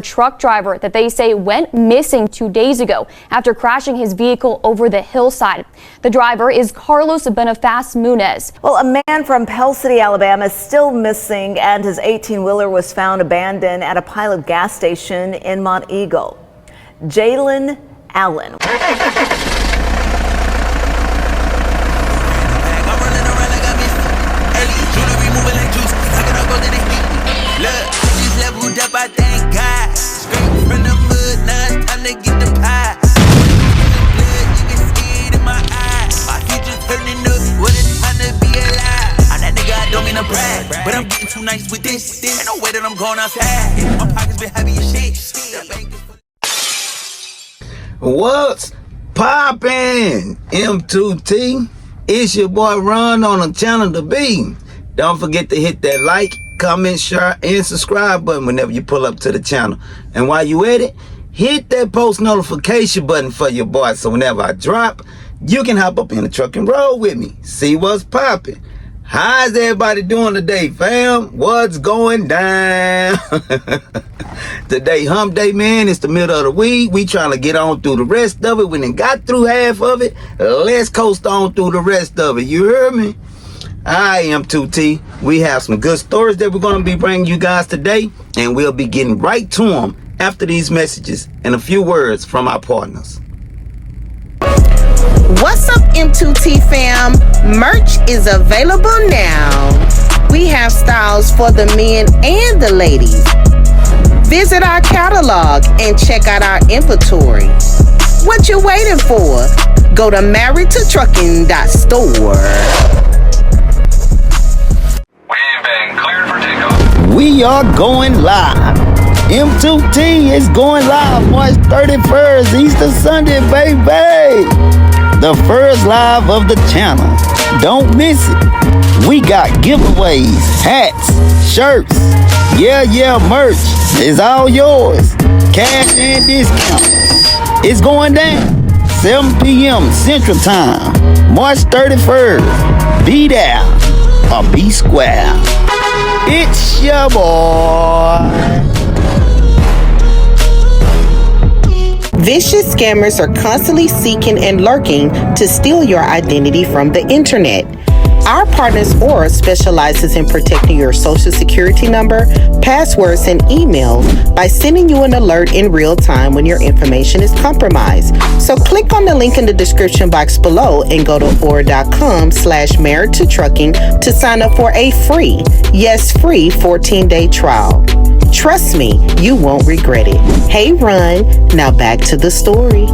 truck driver that they say went missing 2 days ago after crashing his vehicle over the hillside. The driver is Carlos Boniface Munez. Well, a man from Pell City, Alabama is still missing, and his 18-wheeler was found abandoned at a pilot gas station in Mont Eagle. Jalen Allen. I thank God. Straight from the mud, now it's time to get the pie. Blood, you can see it in my eyes. My future turning up, what it's time to be alive. I'm that nigga, I don't mean to brag, but I'm getting too nice with this. Ain't no way that I'm going outside. My pockets been heavy as shit. What's poppin'? M2T. It's your boy Ron on the channel to be. Don't forget to hit that like, comment, share, and subscribe button whenever you pull up to the channel. And while you at it, hit that post notification button for your boy, so whenever I drop, you can hop up in the truck and roll with me. See what's popping. How's everybody doing today, fam? What's going down? Today, hump day, man. It's the middle of the week. We trying to get on through the rest of it. We done got through half of it. Let's coast on through the rest of it. You heard me? I am 2T. We have some good stories that we're going to be bringing you guys today, and we'll be getting right to them after these messages and a few words from our partners. What's up, M2T fam? Merch is available now. We have styles for the men and the ladies. Visit our catalog and check out our inventory. What you waiting for? Go to marriedtotrucking.store. We are going live. M2T is going live March 31st, Easter Sunday, baby. The first live of the channel. Don't miss it. We got giveaways, hats, shirts. Yeah, merch is all yours. Cash and discount. It's going down. 7 p.m. Central Time, March 31st. Be there or be square. It's your boy. Vicious scammers are constantly seeking and lurking to steal your identity from the internet. Our partners Aura specializes in protecting your social security number, passwords, and emails by sending you an alert in real time when your information is compromised. So click on the link in the description box below and go to aura.com/marriedtotrucking to sign up for a free, yes, free 14-day trial. Trust me, you won't regret it. Hey, Run, now back to the story.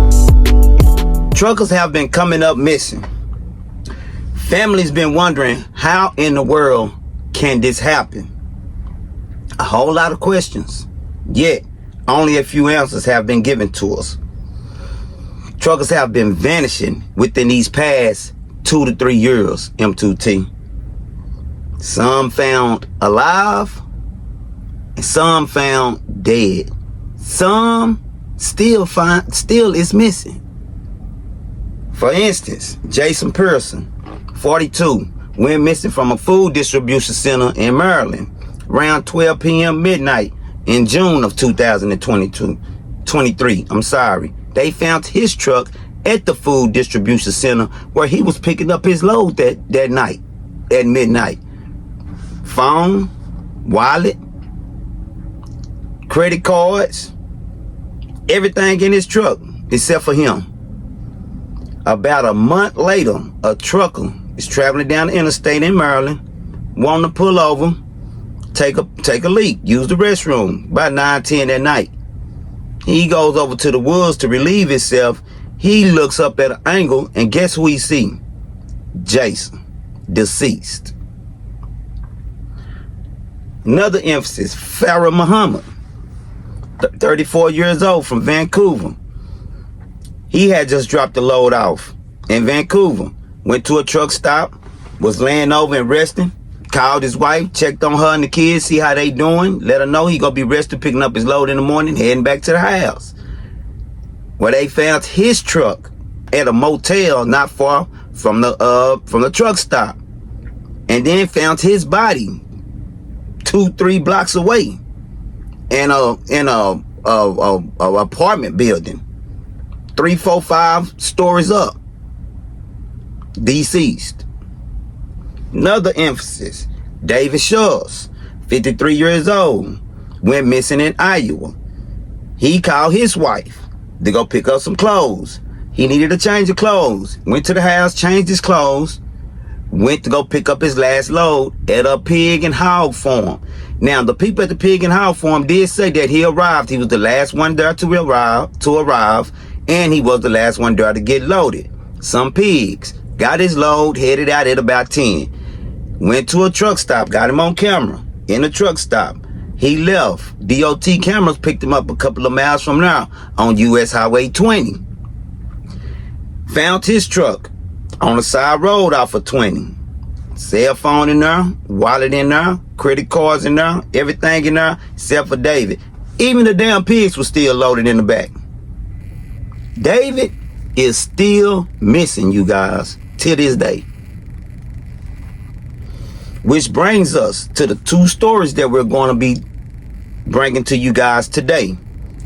Truckers have been coming up missing. Families been wondering, how in the world can this happen? A whole lot of questions, yet only a few answers have been given to us. Truckers have been vanishing within these past 2 to 3 years, M2T. Some found alive, and some found dead. Some still is missing. For instance, Jason Pearson, 42, went missing from a food distribution center in Maryland around 12 p.m. midnight in June of 2023. They found his truck at the food distribution center where he was picking up his load that night at midnight. Phone, wallet, credit cards, everything in his truck except for him. About a month later, a trucker is traveling down the interstate in Maryland, wanting to pull over, take a leak, use the restroom by 9-10 at night. He goes over to the woods to relieve himself. He looks up at an angle, and guess who he sees? Jason, deceased. Another emphasis, Farrah Muhammad, 34 years old, from Vancouver. He had just dropped the load off in Vancouver, went to a truck stop, was laying over and resting, called his wife, checked on her and the kids, see how they doing, let her know he gonna be resting, picking up his load in the morning, heading back to the house. Where they found his truck at a motel not far from the truck stop, and then found his body 2-3 blocks away in a apartment building, 3, 4, 5 stories up. Deceased. Another emphasis, David Schultz, 53 years old, went missing in Iowa. He called his wife to go pick up some clothes. He needed a change of clothes. Went to the house, changed his clothes, went to go pick up his last load at a pig and hog farm. Now, the people at the pig and hog farm did say that he arrived. He was the last one there to arrive, and he was the last one there to get loaded. Some pigs got his load, headed out at about 10. Went to a truck stop, got him on camera in a truck stop. He left. DOT cameras picked him up a couple of miles from now on US Highway 20. Found his truck on the side road off of 20. Cell phone in there, wallet in there, credit cards in there, everything in there except for David. Even the damn pigs were still loaded in the back. David is still missing, you guys, to this day. Which brings us to the 2 stories that we're going to be bringing to you guys today.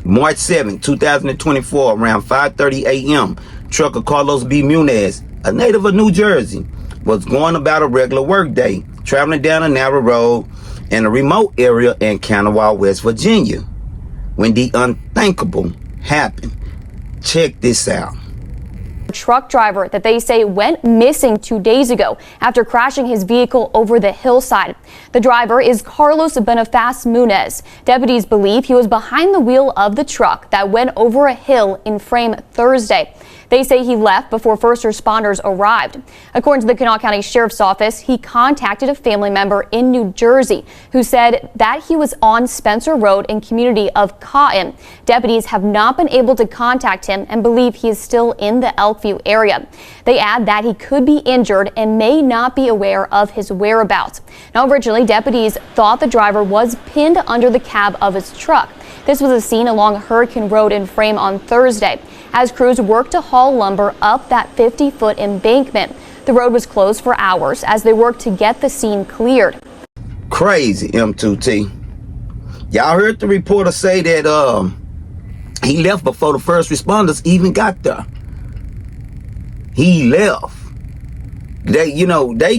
March 7, 2024, around 5:30 a.m., trucker Carlos B. Muniz, a native of New Jersey, was going about a regular work day, traveling down a narrow road in a remote area in Kanawha, West Virginia, when the unthinkable happened. Check this out. Truck driver that they say went missing 2 days ago after crashing his vehicle over the hillside. The driver is Carlos Boniface Muniz. Deputies believe he was behind the wheel of the truck that went over a hill in Frame Thursday. They say he left before first responders arrived. According to the Kanawha County Sheriff's Office, he contacted a family member in New Jersey who said that he was on Spencer Road in community of Cotton. Deputies have not been able to contact him and believe he is still in the Elkview area. They add that he could be injured and may not be aware of his whereabouts. Now, originally, deputies thought the driver was pinned under the cab of his truck. This was a scene along Hurricane Road in Frame on Thursday as crews worked to haul lumber up that 50-foot embankment. The road was closed for hours as they worked to get the scene cleared. Crazy, M2T. Y'all heard the reporter say that he left before the first responders even got there. He left. They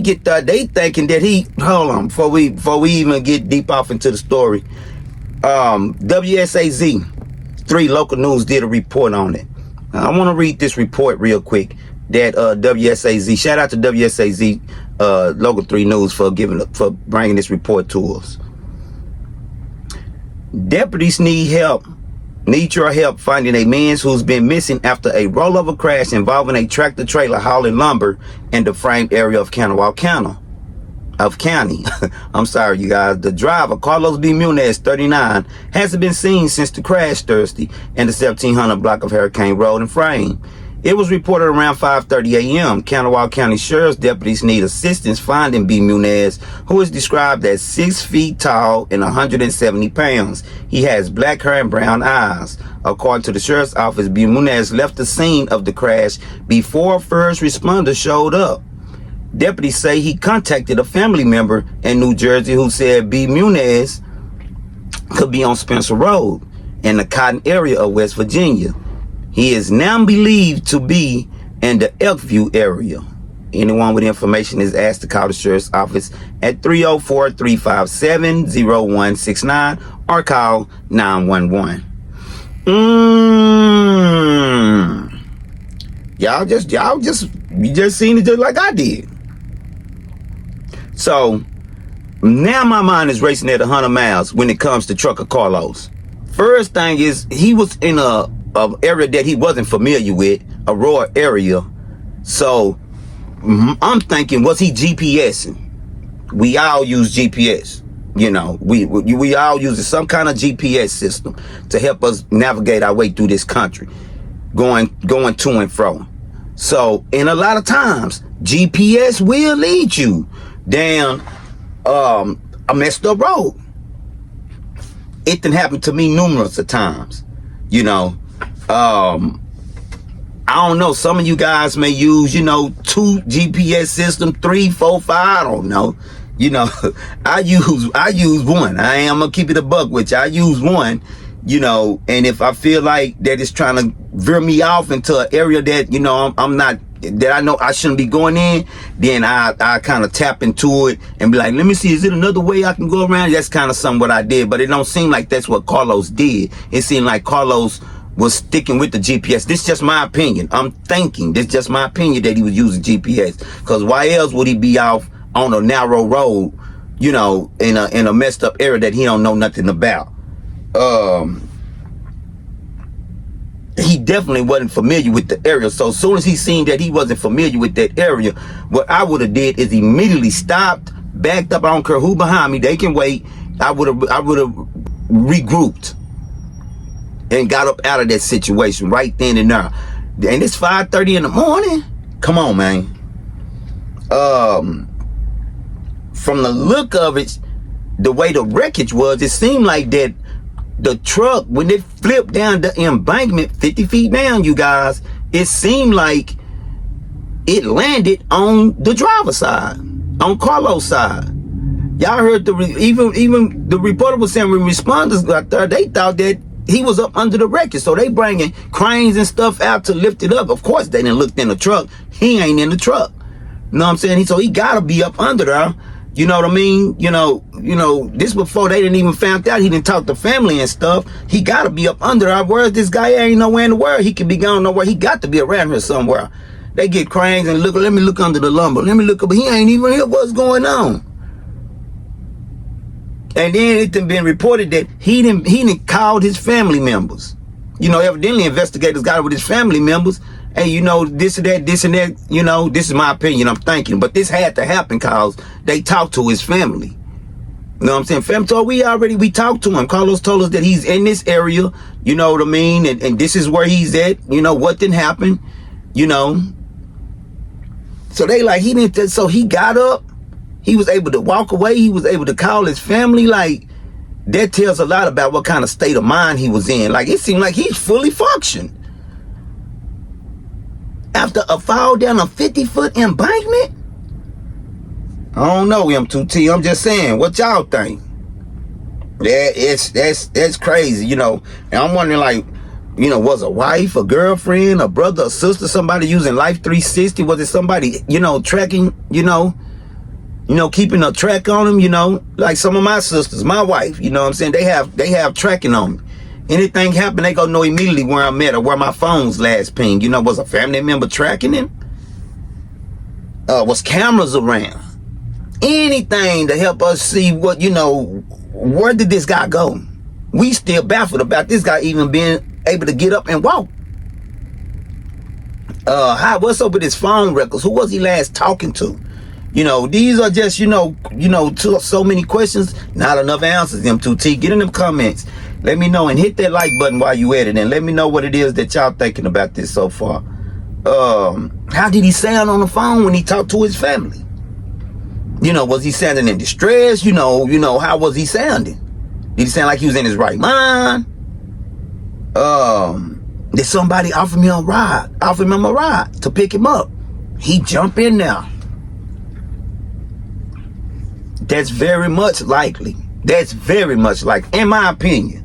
get there, they thinking that he, hold on, before we even get deep off into the story. WSAZ 3 local news did a report on it. I want to read this report real quick that WSAZ, shout out to WSAZ local 3 news for bringing this report to us. Deputies need your help finding a man who's been missing after a rollover crash involving a tractor trailer hauling lumber in the Frame area of Kanawha County. I'm sorry, you guys. The driver, Carlos B. Muniz, 39, hasn't been seen since the crash Thursday in the 1700 block of Hurricane Road in Frame. It was reported around 5:30 a.m. Kanawha County Sheriff's deputies need assistance finding B. Muniz, who is described as 6 feet tall and 170 pounds. He has black hair and brown eyes. According to the Sheriff's Office, B. Muniz left the scene of the crash before first responders showed up. Deputies say he contacted a family member in New Jersey who said B. Muniz could be on Spencer Road in the Cotton area of West Virginia. He is now believed to be in the Elkview area. Anyone with information is asked to call the Sheriff's Office at 304-357-0169 or call 911. You just seen it just like I did. So now my mind is racing at 100 miles when it comes to Trucker Carlos. First thing is, he was in a area that he wasn't familiar with, a rural area. So I'm thinking, was he GPSing? We all use GPS. We all use some kind of GPS system to help us navigate our way through this country, going to and fro. So, in a lot of times, GPS will lead you down a messed up road. It done happened to me numerous of times. I don't know. Some of you guys may use, 2 GPS system, 3, 4, 5. I don't know. I use one. I am gonna keep it a buck with you. I use one, you know, and if I feel like that it's trying to veer me off into an area that, you know, I'm not, that I know I shouldn't be going in, then I kind of tap into it and be like, let me see, is it another way I can go around? That's kind of something what I did, but it don't seem like that's what Carlos did. It seemed like Carlos was sticking with the GPS. This is just my opinion. I'm thinking, this is just my opinion that he was using GPS, because why else would he be off on a narrow road, you know, in a messed up area that he don't know nothing about? He definitely wasn't familiar with the area. So as soon as he seen that he wasn't familiar with that area, what I would have did is immediately stopped, backed up. I don't care who behind me, they can wait. I would have regrouped and got up out of that situation right then and there. And it's 5:30 in the morning. Come on, man. From the look of it, the way the wreckage was, it seemed like that the truck, when it flipped down the embankment 50 feet down, you guys, it seemed like it landed on the driver's side, on Carlos' side. Y'all heard even the reporter was saying when responders got there, they thought that he was up under the wreckage. So they bringing cranes and stuff out to lift it up. Of course, they didn't look in the truck. He ain't in the truck. You know what I'm saying? So he gotta be up under there. You know what I mean? You know, this before they didn't even found out. He didn't talk to family and stuff. He got to be up under there. Where's this guy? Ain't nowhere in the world. He could be gone nowhere. He got to be around here somewhere. They get cranes and look. Let me look under the lumber. Let me look up. He ain't even here. What's going on? And then it done been reported that he didn't called his family members. You know, evidently investigators got with his family members. Hey, you know, this and that, you know, this is my opinion, I'm thinking. But this had to happen because they talked to his family. You know what I'm saying? Family told we talked to him. Carlos told us that he's in this area, you know what I mean? And this is where he's at, you know, what didn't happen, you know. So they like, so he got up, he was able to walk away, he was able to call his family. Like, that tells a lot about what kind of state of mind he was in. Like, it seemed like he's fully functioned. After a fall down a 50-foot embankment? I don't know, M2T. I'm just saying, what y'all think? That's crazy, you know. And I'm wondering, like, you know, was a wife, a girlfriend, a brother, a sister, somebody using Life 360? Was it somebody, you know, tracking, you know, keeping a track on him, you know? Like some of my sisters, my wife, you know what I'm saying? They have tracking on me. Anything happen, they go know immediately where I'm at or where my phone's last ping. You know, was a family member tracking him? Was cameras around? Anything to help us see what, you know, where did this guy go? We still baffled about this guy even being able to get up and walk. What's up with his phone records? Who was he last talking to? You know, these are just, you know, so many questions, not enough answers. M2T, get in them comments. Let me know and hit that like button while you at it, and let me know what it is that y'all thinking about this so far. How did he sound on the phone when he talked to his family? You know, was he sounding in distress? You know, how was he sounding? Did he sound like he was in his right mind? Did somebody offer him a ride to pick him up? He jump in there. That's very much likely. In my opinion.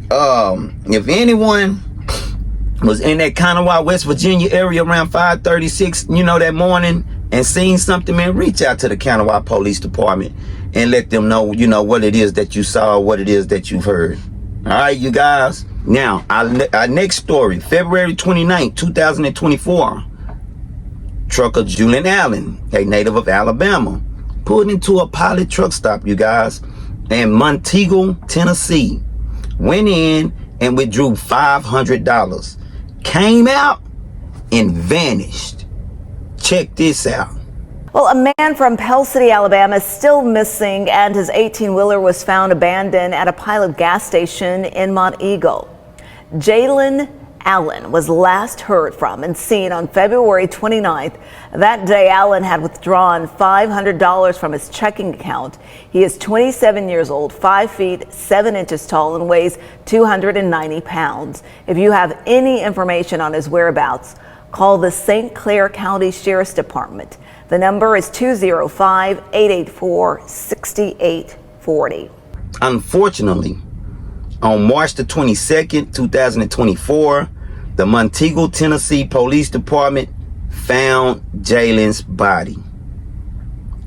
If anyone was in that Kanawha, West Virginia area around 5:36, you know, that morning and seen something, man, reach out to the Kanawha Police Department and let them know, you know, what it is that you saw, what it is that you've heard. All right, you guys. Now, our next story, February 29th, 2024. Trucker Julian Allen, a native of Alabama, pulled into a pilot truck stop, you guys, in Montego, Tennessee. Went in and withdrew $500. Came out and vanished. Check this out. Well, a man from Pell City, Alabama is still missing, and his 18-wheeler was found abandoned at a Pilot gas station in Montego. Jalen Allen was last heard from and seen on February 29th. That day, Allen had withdrawn $500 from his checking account. He is 27 years old, 5 feet 7 inches tall, and weighs 290 pounds. If you have any information on his whereabouts, call the St. Clair County Sheriff's Department. The number is 205-884-6840. Unfortunately, On March the 22nd, 2024, the Montego, Tennessee Police Department found Jalen's body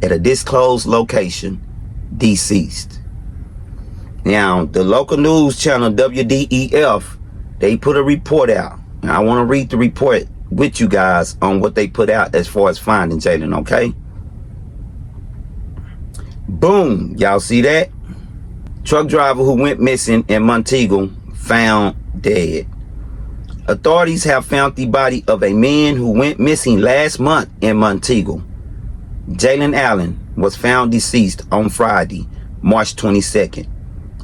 at a disclosed location, deceased. Now, the local news channel WDEF, they put a report out. And I want to read the report with you guys on what they put out as far as finding Jalen, okay? Boom. Y'all see that? Truck driver who went missing in Montego found dead. Authorities have found the body of a man who went missing last month in Montego. Jalen Allen was found deceased on Friday, March 22nd.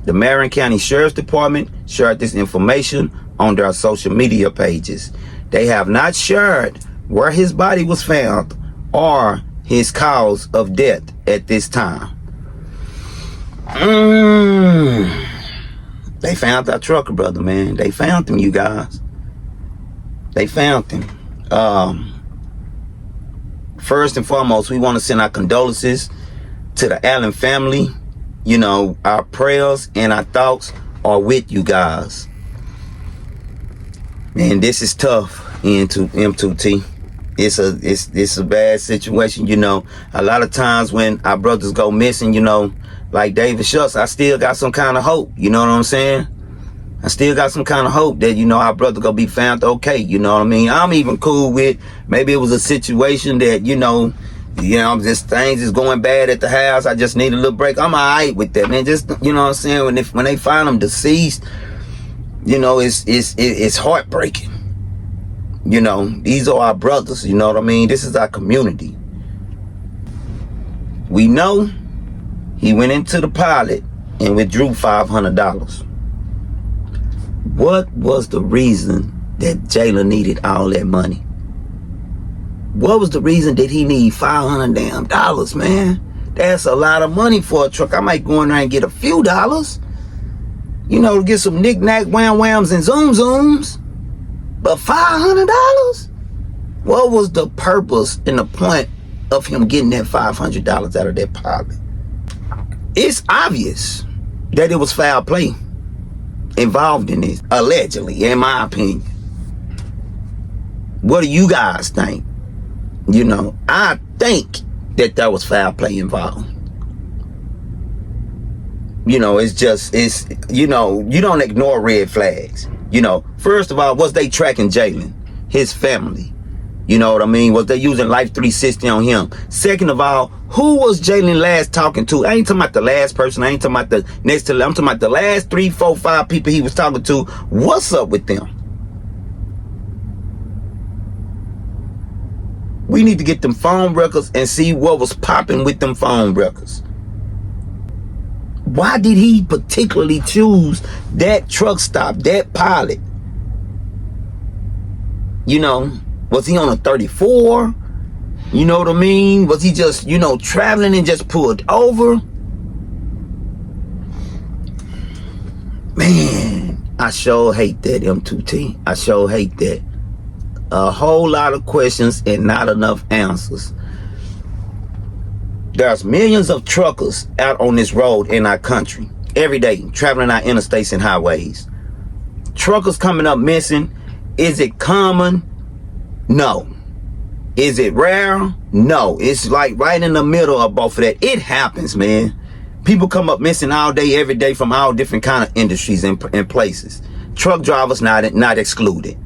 The Marion County Sheriff's Department shared this information on their social media pages. They have not shared where his body was found or his cause of death at this time. They found that trucker brother, man. They found him, you guys. They found him. First and foremost, we want to send our condolences to the Allen family. You know, our prayers and our thoughts are with you guys. Man, this is tough into M2T. It's a bad situation, you know. A lot of times when our brothers go missing, you know, like David Schultz, I still got some kind of hope. You know what I'm saying? I still got some kind of hope that, you know, our brother gonna be found okay. You know what I mean? I'm even cool with maybe it was a situation that, you know, just things is going bad at the house. I just need a little break. I'm all right with that, man. Just, you know what I'm saying? When they find them deceased, you know, it's heartbreaking. You know, these are our brothers. You know what I mean? This is our community. We know he went into the pilot and withdrew $500. What was the reason that Jalen needed all that money? What was the reason that he need $500 damn, man? That's a lot of money for a truck. I might go in there and get a few dollars, you know, to get some knick-knack, wham-whams, and zoom-zooms. But $500? What was the purpose and the point of him getting that $500 out of that pilot? It's obvious that it was foul play involved in this, allegedly, in my opinion. What do you guys think? You know, I think that was foul play involved. You know, it's, you know, you don't ignore red flags. You know, first of all, was they tracking Jalen, his family? You know what I mean? Was they using Life 360 on him? Second of all, who was Jalen last talking to? I ain't talking about the last person. I ain't talking about the next to, I'm talking about the last 3, 4, 5 people he was talking to. What's up with them? We need to get them phone records and see what was popping with them phone records. Why did he particularly choose that truck stop, that pilot? You know, was he on a 34? You know what I mean? Was he just, you know, traveling and just pulled over? Man, I sure hate that, M2T. I sure hate that. A whole lot of questions and not enough answers. There's millions of truckers out on this road in our country every day, traveling our interstates and highways. Truckers coming up missing. Is it common? No. Is it rare? No. It's like right in the middle of both of that. It happens, man. People come up missing all day, every day from all different kind of industries and places. Truck drivers not excluded.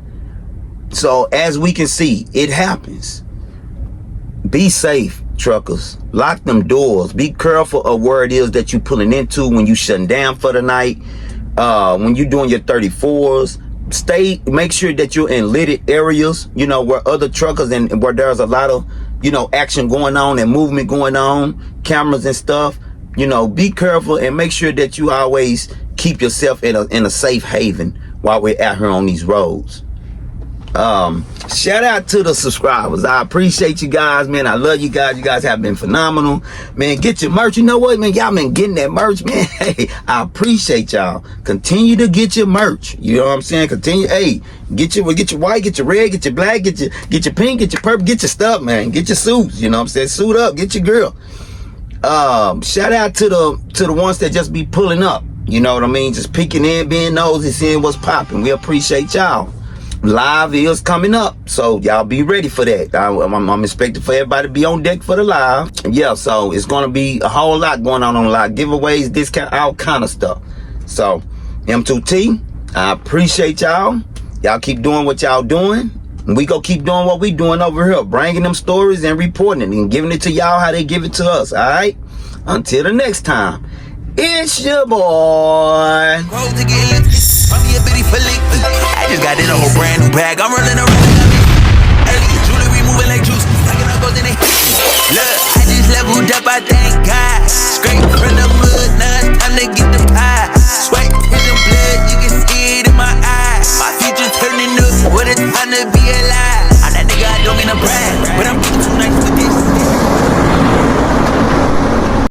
So as we can see, it happens. Be safe, truckers. Lock them doors. Be careful of where it is that you're pulling into when you shutting down for the night. When you're doing your 34s, make sure that you're in lit areas, you know, where other truckers and where there's a lot of, you know, action going on and movement going on, cameras and stuff. You know, be careful and make sure that you always keep yourself in a safe haven while we're out here on these roads. Shout out to the subscribers. I appreciate you guys, man. I love you guys. You guys have been phenomenal, man. Get your merch. You know what, man? Y'all been getting that merch, man. Hey, I appreciate y'all. Continue to get your merch. You know what I'm saying? Continue. Hey, get your white, get your red, get your black, get your pink, get your purple, get your stuff, man. Get your suits. You know what I'm saying? Suit up. Get your girl. Shout out to the ones that just be pulling up. You know what I mean? Just peeking in, being nosy, seeing what's popping. We appreciate y'all. Live is coming up, so y'all be ready for that. I'm expecting for everybody to be on deck for the live. Yeah, so it's gonna be a whole lot going on live giveaways, discount, all kind of stuff. So M2T, I appreciate y'all. Y'all keep doing what y'all doing, and we go keep doing what we doing over here, bringing them stories and reporting it and giving it to y'all how they give it to us. All right. Until the next time, it's your boy. I just got in a whole brand new bag. I'm running around. Hey, jewelry moving like juice. Look, I just leveled up, I thank God. Straight from the